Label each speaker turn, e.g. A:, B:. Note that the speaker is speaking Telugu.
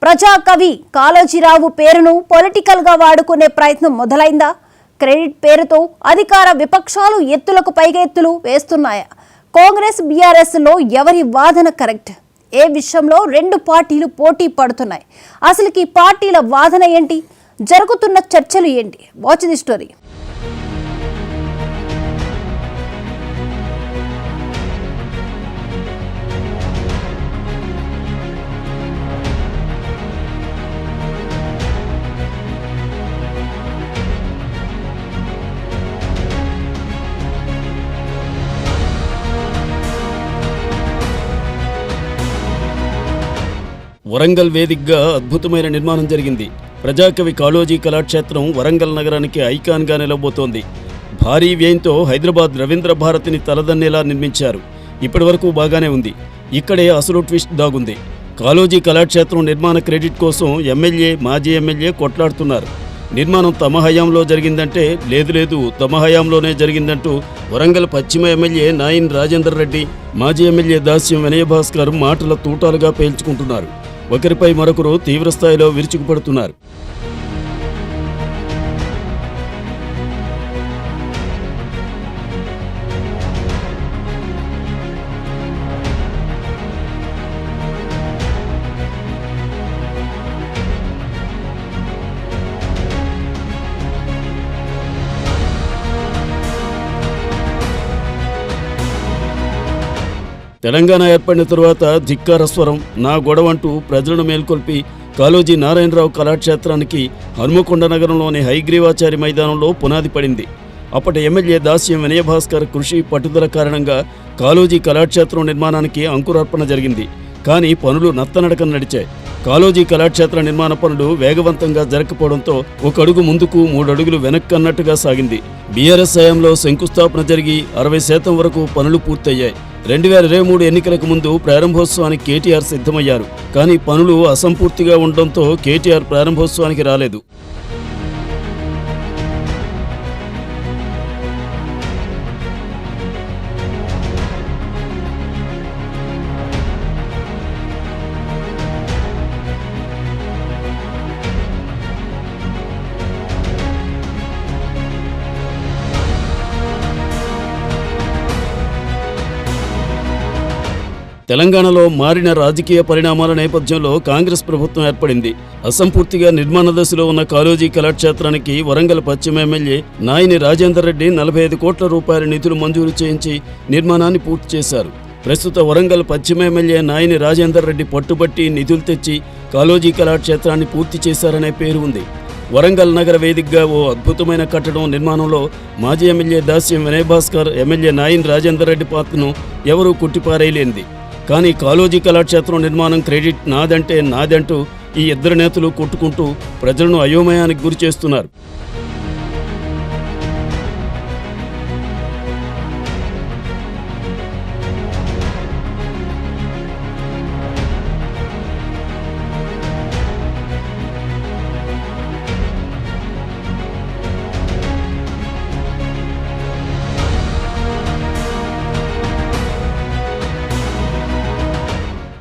A: ప్రజాకవి కాళోజీరావు పేరును పొలిటికల్గా వాడుకునే ప్రయత్నం మొదలైందా? క్రెడిట్ పేరుతో అధికార విపక్షాలు ఎత్తులకు పైగా ఎత్తులు వేస్తున్నాయా? కాంగ్రెస్ బీఆర్ఎస్లో ఎవరి వాదన కరెక్ట్? ఏ విషయంలో రెండు పార్టీలు పోటీ పడుతున్నాయి? అసలుకి పార్టీల వాదన ఏంటి? జరుగుతున్న చర్చలు ఏంటి? Watch the story.
B: వరంగల్ వేదికగా అద్భుతమైన నిర్మాణం జరిగింది. ప్రజాకవి కాళోజీ కళాక్షేత్రం వరంగల్ నగరానికి ఐకాన్గా నిలవబోతోంది. భారీ వ్యయంతో హైదరాబాద్ రవీంద్ర భారతిని తలదన్నేలా నిర్మించారు. ఇప్పటి వరకు బాగానే ఉంది. ఇక్కడే అసలు ట్విస్ట్ దాగుంది. కాళోజీ కళాక్షేత్రం నిర్మాణ క్రెడిట్ కోసం ఎమ్మెల్యే, మాజీ ఎమ్మెల్యే కొట్లాడుతున్నారు. నిర్మాణం తమ హయాంలో జరిగిందంటే లేదు తమ హయాంలోనే జరిగిందంటూ వరంగల్ పశ్చిమ ఎమ్మెల్యే నాయిన్ రాజేందర్ రెడ్డి, మాజీ ఎమ్మెల్యే దాస్యం వినయభాస్కర్ మాటల తూటాలుగా పేల్చుకుంటున్నారు. ఒకరిపై మరొకరు తీవ్రస్థాయిలో విరుచుకుపడుతున్నారు. తెలంగాణ ఏర్పడిన తరువాత ధిక్కార స్వరం, నా గొడవంటూ ప్రజలను మేల్కొల్పి కాళోజీ నారాయణరావు కళాక్షేత్రానికి హనుమకొండ నగరంలోని హైగ్రీవాచారి మైదానంలో పునాది పడింది. అప్పటి ఎమ్మెల్యే దాస్యం వినయభాస్కర్ కృషి, పట్టుదల కారణంగా కాళోజీ కళాక్షేత్రం నిర్మాణానికి అంకురార్పణ జరిగింది. కానీ పనులు నత్తనడకన నడిచాయి. కాళోజీ కళాక్షేత్ర నిర్మాణ పనులు వేగవంతంగా జరగకపోవడంతో ఒక అడుగు ముందుకు 3 అడుగులు వెనక్కన్నట్టుగా సాగింది. బీఆర్ఎస్ హయాంలో శంకుస్థాపన జరిగి 60% వరకు పనులు పూర్తయ్యాయి. 2023 ఎన్నికలకు ముందు ప్రారంభోత్సవానికి కేటీఆర్ సిద్ధమయ్యారు. కానీ పనులు అసంపూర్తిగా ఉండడంతో కేటీఆర్ ప్రారంభోత్సవానికి రాలేదు. తెలంగాణలో మారిన రాజకీయ పరిణామాల నేపథ్యంలో కాంగ్రెస్ ప్రభుత్వం ఏర్పడింది. అసంపూర్తిగా నిర్మాణ దశలో ఉన్న కాళోజీ కళాక్షేత్రానికి వరంగల్ పశ్చిమ ఎమ్మెల్యే నాయిని రాజేందర్ రెడ్డి 45 కోట్ల రూపాయల నిధులు మంజూరు చేయించి నిర్మాణాన్ని పూర్తి చేశారు. ప్రస్తుత వరంగల్ పశ్చిమ ఎమ్మెల్యే నాయిని రాజేందర్ రెడ్డి పట్టుబట్టి నిధులు తెచ్చి కాళోజీ కళాక్షేత్రాన్ని పూర్తి చేశారనే పేరు ఉంది. వరంగల్ నగర వేదికగా ఓ అద్భుతమైన కట్టడం నిర్మాణంలో మాజీ ఎమ్మెల్యే దాస్యం వినయభాస్కర్, ఎమ్మెల్యే నాయిని రాజేందర్ రెడ్డి పాత్రను ఎవరూ కొట్టిపారేయలేనిది. కానీ కాళోజీ కళాక్షేత్రం నిర్మాణం క్రెడిట్ నాదంటే నాదంటూ ఈ ఇద్దరు నేతలు కొట్టుకుంటూ ప్రజలను అయోమయానికి గురి చేస్తున్నారు.